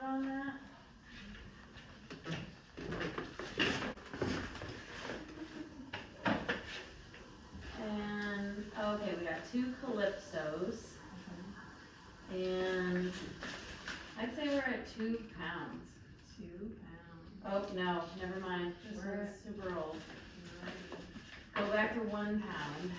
on that? And, okay, we got 2 Calypsos. And I'd say we're at 2 pounds. 2 pounds. Oh, no, never mind. We're super old. Go back to 1 pound.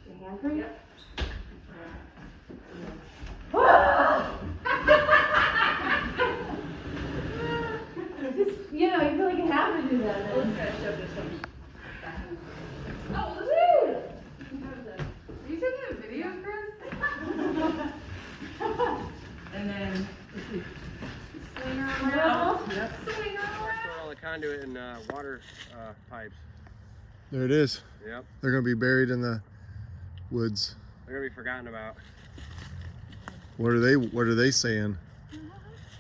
Your hand free? Yep. Just, you know, you feel like you have to do that then. Oh, woo! Are you taking a video, Chris? And then, let's see. Swing her around. Yep. Swing her around. Store all the conduit and water pipes. There it is. Yep. They're gonna be buried in the woods. They're gonna be forgotten about. What are they saying?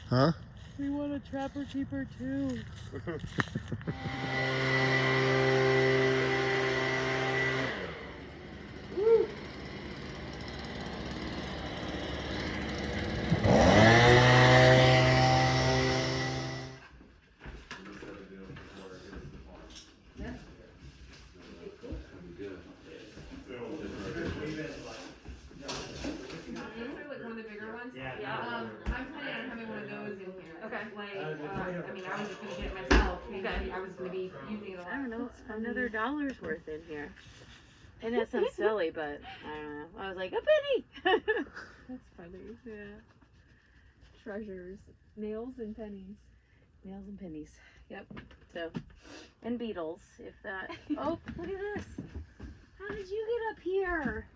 Huh? We want a trapper keeper too. I'm planning on having one of those in here. Okay. Like, I mean, I was just gonna get it myself. Okay. I was gonna be using it a lot. I don't know, another $1 worth in here. And that sounds silly, but I don't know. I was like, a penny! That's funny. Yeah. Treasures. Nails and pennies. Nails and pennies. Yep. So, and beetles, if that. Oh, look at this. How did you get up here?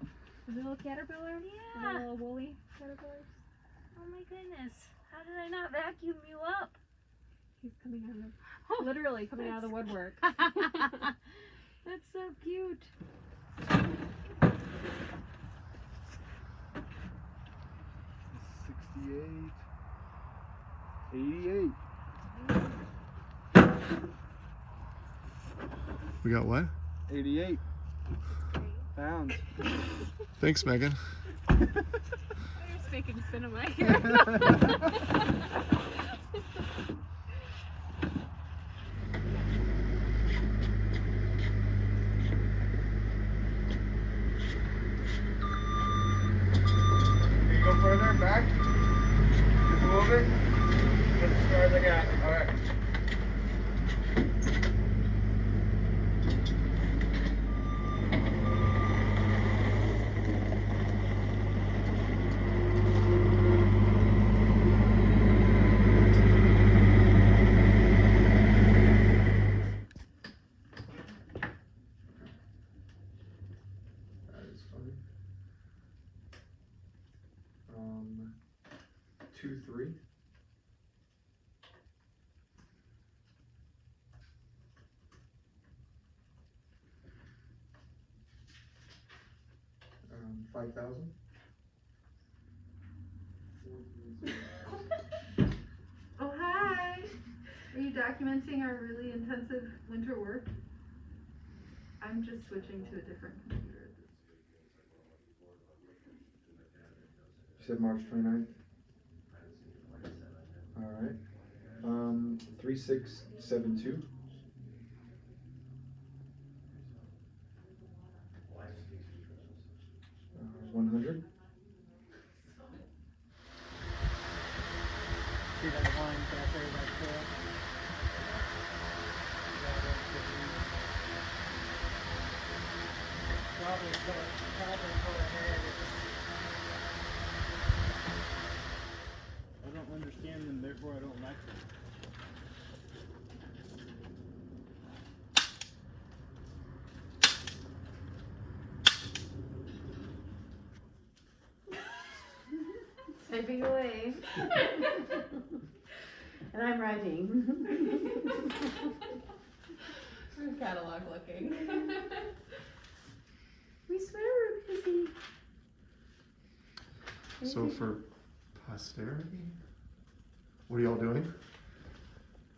Is it a little caterpillar? Yeah. A little woolly caterpillar? Oh my goodness. How did I not vacuum you up? He's coming out of, literally coming out of the woodwork. That's so cute. 88. We got what? 88 pounds. Thanks, Megan. You're just making cinema here. Can you go further back? Just a little bit? That's as far as I got. Alright. That is funny. 2-3. $5,000. Oh, hi. Are you documenting our really intensive winter work? I'm just switching to a different computer. You said March 29th? Alright. 3672. 100. See that line back there, that trail? Probably go ahead. I don't understand them, therefore I don't like them. Typing away. And I'm writing. We're catalog looking. We swear we're busy. So for posterity, what are y'all doing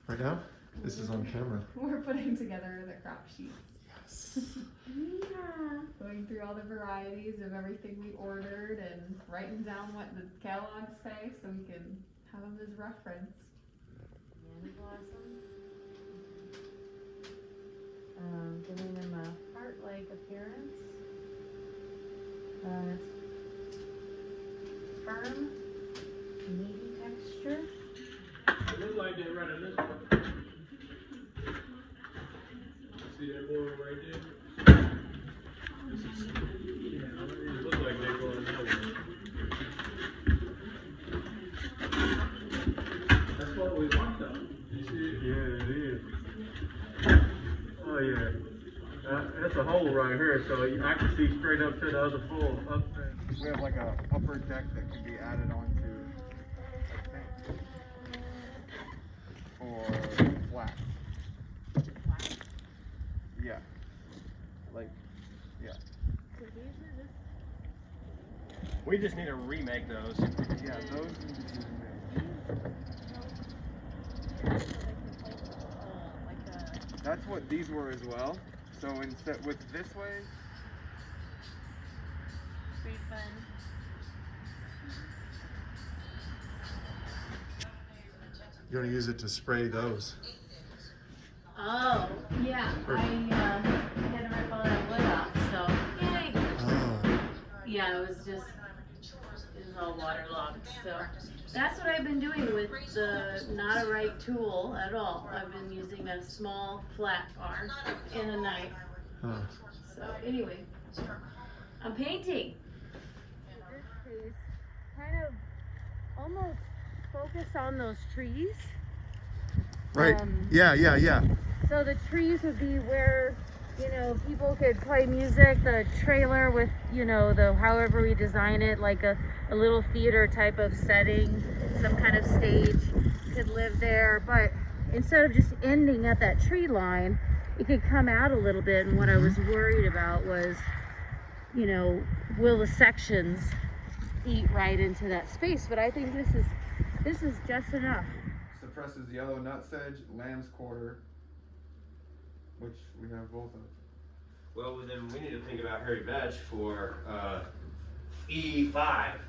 right now? This is on camera. We're putting together the crop sheets. Yes. Yeah. Going through all the varieties of everything we ordered and writing down what the catalogs say so we can have them as reference. Candy blossom. Giving them a heart-like appearance. It's firm, meaty texture. It looks like they're running this one. See that board right there? This is, yeah, it looks like they're going that way. That's what we want though. You see it? Yeah, it is. Oh yeah. That's a hole right here, so I can see straight up to the other pole up there. We have like a upper deck that can be added onto a tank. Or flat. Yeah. Like, yeah. We just need to remake those. Yeah, those need to be remade. That's what these were as well. So instead with this way, Pretty fun. You're gonna use it to spray those. Oh, yeah. I had to rip all that wood off, so yay. Oh. Yeah, it was all waterlogged. So that's what I've been doing with the not a right tool at all. I've been using a small flat bar and a knife. Huh. So anyway, I'm painting. Kind of almost focus on those trees. Right. Yeah. So the trees would be where, people could play music, the trailer with, the however we design it, like a little theater type of setting, some kind of stage could live there. But instead of just ending at that tree line, it could come out a little bit. And what I was worried about was, will the sections eat right into that space? But I think this is just enough. suppresses yellow nutsedge, lamb's quarter, which we have both of. Well, then we need to think about hairy vetch for E5.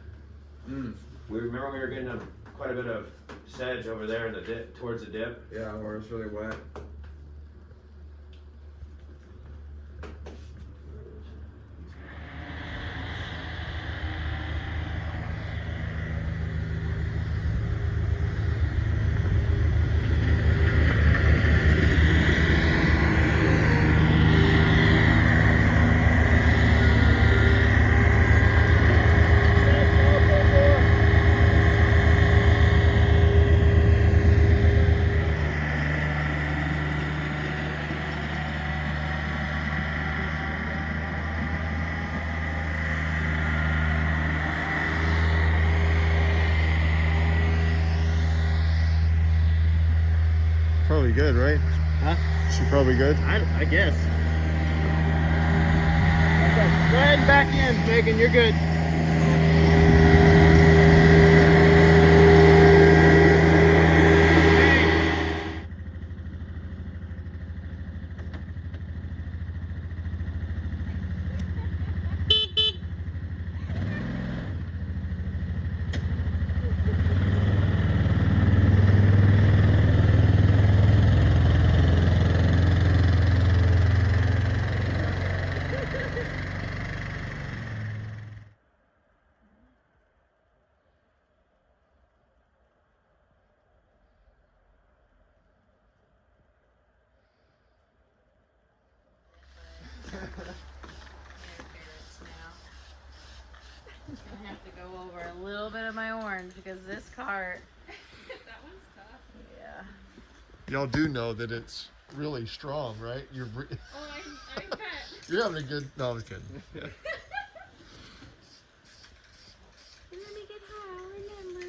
We remember we were getting quite a bit of sedge over there in the dip, towards the dip. Yeah, where it's really wet. Probably good, right? Huh? She probably good. I guess. Go ahead and back in, Megan. You're good. I have to go over a little bit of my orange because this cart. That one's tough. Yeah. Y'all do know that it's really strong, right? You're Oh, I bet. you're having a good. No, I was kidding. Yeah. Let me get high, I'll remember.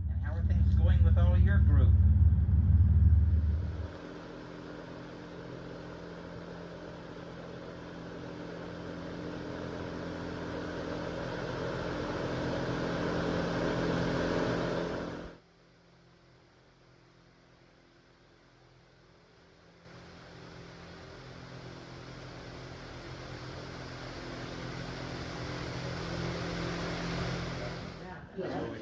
And how are things going with all your group?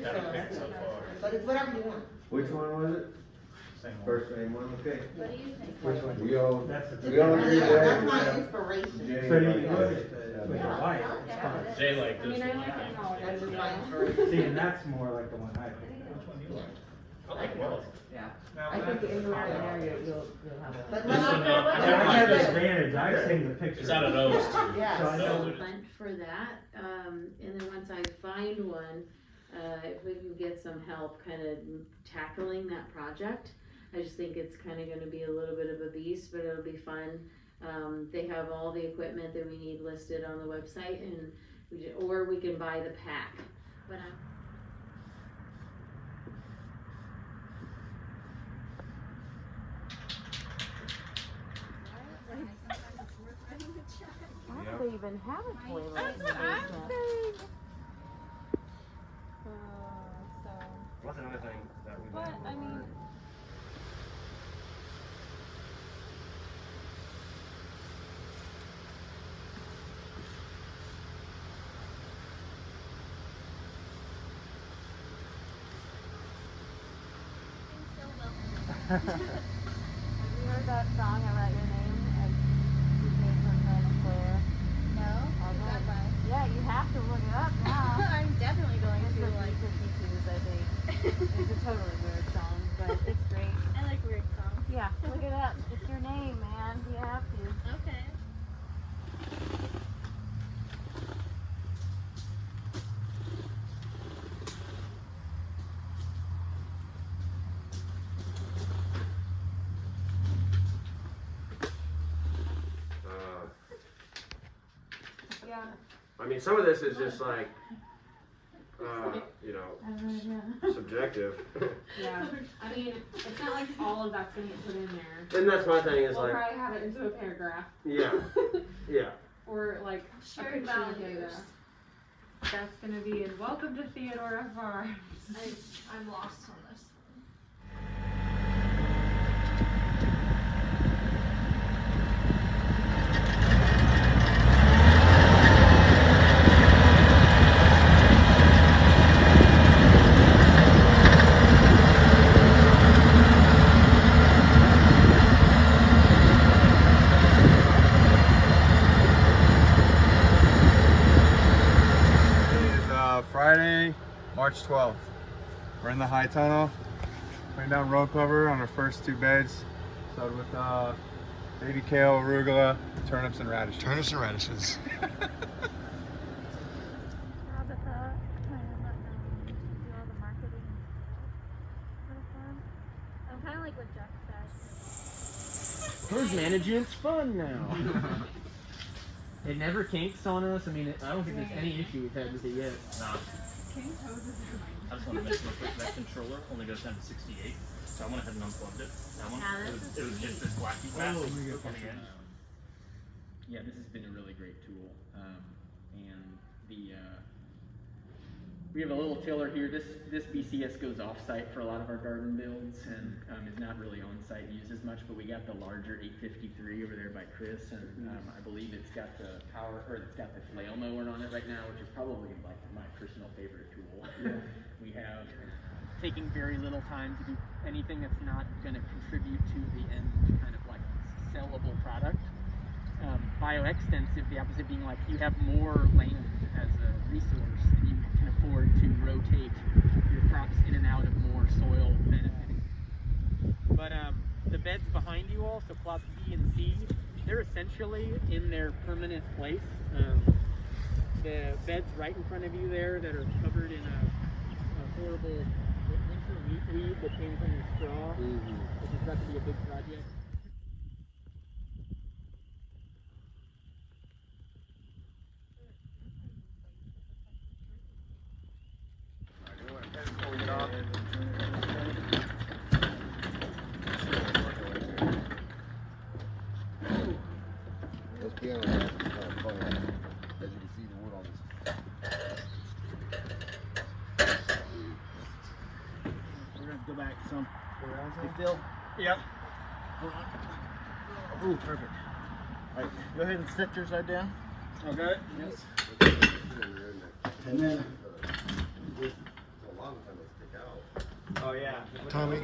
that I picked so far. But it's whatever you want. Which one was it? Same one. First name one, okay. What do you think? Which one? We all, That's the we all agree That's my that. inspiration. Jay So you likes look it. at the white, it's fine. Jay like I mean, I like it all. That's just my inspiration. See, and that's more like the one I picked. Which one do you like? I like both. Yeah. Now, I think anywhere in area you'll have it. But This let's one, no, I Yeah, I have this this one. advantage, I've seen the picture. It's out of those two. Yes. So I know. Those are- Hunt for that, and then once I find one, if we can get some help kind of tackling that project. I just think it's kind of gonna be a little bit of a beast, but it'll be fun. They have all the equipment that we need listed on the website, and or we can buy the pack. But I don't they even have a toilet in the basement. What's another thing that we But, I mean, Have you heard that song about your name? You came from Venezuela. no? Who's that by? Yeah, you have to look it up now. I'm definitely going It's to, the like, B-52s, I think. It's a totally weird song, but it's great. I like weird songs. Yeah, look it up. It's your name, man. You have to. Okay. Yeah. I mean, some of this is just like, you know, subjective. Yeah, I mean, it's not like all of that's gonna get put in there. And that's my thing is We'll like, probably have it into a paragraph, yeah, yeah. or like a Shared picture of values. data. That's gonna be in Welcome to Theodora Farms. I'm lost on this. It is Friday, March 12th. We're in the high tunnel, putting down road cover on our first two beds. Started with baby kale, arugula, turnips, and radishes. Turnips and radishes. I'm kind of like what Jeff said. Herd management's fun now. It never kinks on us. I mean, I don't think there's any issue we've had with it yet. Nah. I just want to mention real quick, that controller only goes down to 68, so I went ahead and unplugged it. That one, it was just this wacky fast coming in. Yeah, this has been a really great tool. And we have a little tiller here. This BCS goes off-site for a lot of our garden builds and is not really on-site used as much, but we got the larger 853 over there by Chris, and I believe it's got the it's got the flail mower on it right now, which is probably like my personal favorite tool. Yeah. We have taking very little time to do anything that's not going to contribute to the end kind of like sellable product. Bioextensive, the opposite being like you have more land as a resource and you can afford to rotate your crops in and out of more soil benefiting. But the beds behind you all, so plots B and C, they're essentially in their permanent place. The beds right in front of you there that are covered in a horrible winter wheat weed that came from the straw, which is about to be a big project. Those pianos are kind of fun, as you can see the wood on this. We're gonna go back some. Hey, Phil. Yep. Ooh, perfect. Alright, go ahead and set your side down. Okay. Yes. And then, Oh yeah. Tommy.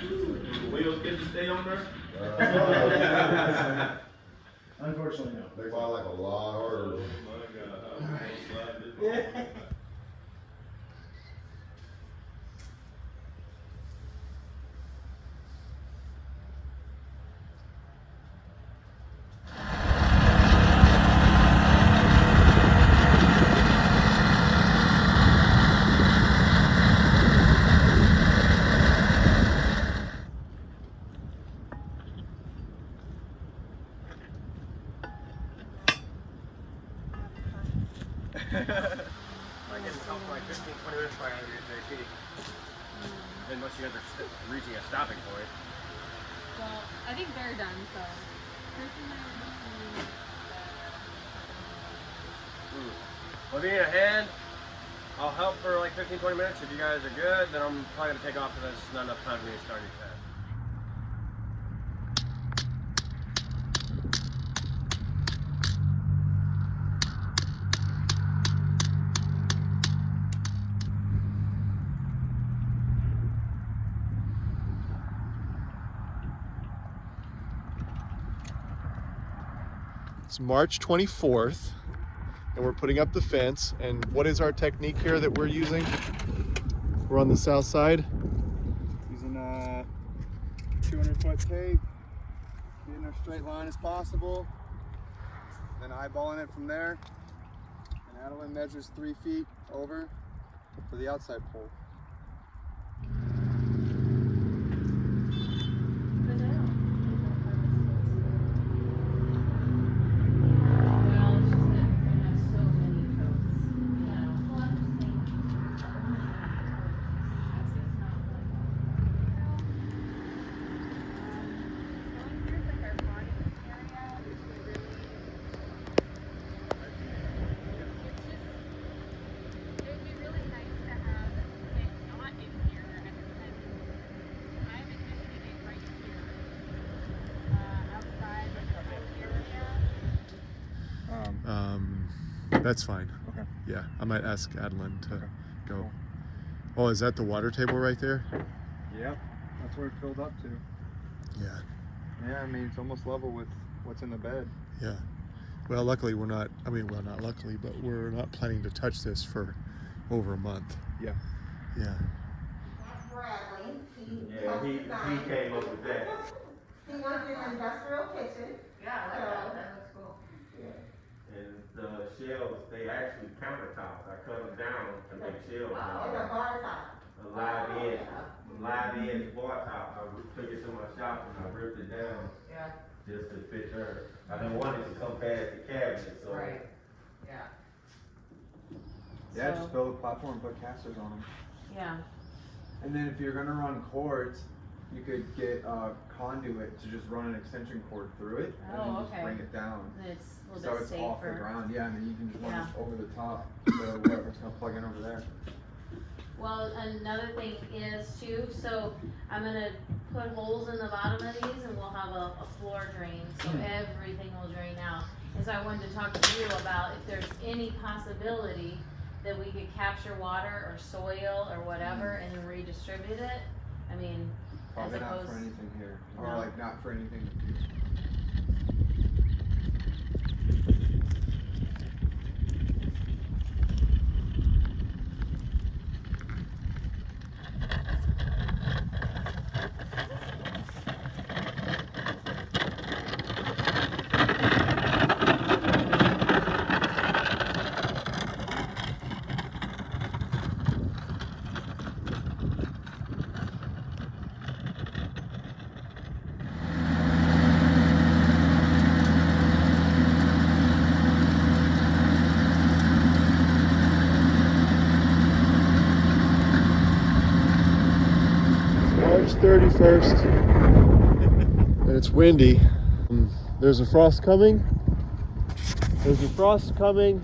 The wheels get to stay on there? Unfortunately, no. They fly like a lot harder. Oh my God, I'm gonna slide this. Might get myself like 15, 20 minutes by under JP. Unless you guys are reaching a stopping point. Well, I think they're done, so. Well, if you need a hand, I'll help for like 15, 20 minutes. If you guys are good, then I'm probably gonna take off because there's not enough time for me to start your test. It's March 24th, and we're putting up the fence. And what is our technique here that we're using? We're on the south side. Using 200-foot tape, getting as straight line as possible, then eyeballing it from there. And Adeline measures 3 feet over for the outside pole. That's fine. Okay. Yeah, I might ask Adeline to go. Cool. Oh, is that the water table right there? Yep, that's where it filled up to. Yeah. Yeah, I mean, it's almost level with what's in the bed. Yeah. Well, luckily we're not, I mean, well, not luckily, but we're not planning to touch this for over a month. Yeah. Yeah. That's Bradley. Yeah, he came up with that. He wanted an industrial kitchen. Yeah, I like that, that looks cool. And the shelves, they actually countertops. I cut them down to make shelves. It's a bar top. A live edge bar top. I took it to my shop and I ripped it down. Yeah. Just to fit her. I didn't want it to come past the cabinet, so. Right. Yeah. Yeah, just build a platform and put casters on them. Yeah. And then if you're gonna run cords, you could get a conduit to just run an extension cord through it and then just bring it down. And it's a So little bit it's safer. off the ground, yeah, and then you can just run Yeah. it over the top, so whatever's gonna plug in over there. Well, another thing is too, so I'm gonna put holes in the bottom of these and we'll have a floor drain, so everything will drain out. And so I wanted to talk to you about if there's any possibility that we could capture water or soil or whatever and then redistribute it. I mean, Probably as not opposed. for anything here, or No. like not for anything in the future. March 31st, and it's windy. There's a frost coming. There's a frost coming.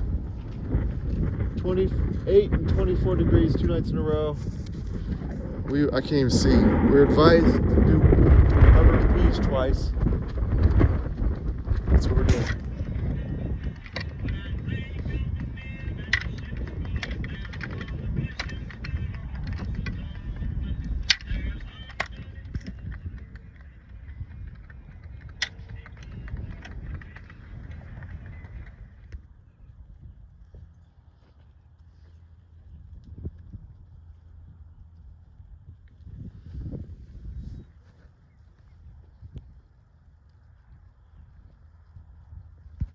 28 and 24 degrees 2 nights in a row. I can't even see. We're advised to cover the beach twice. That's what we're doing.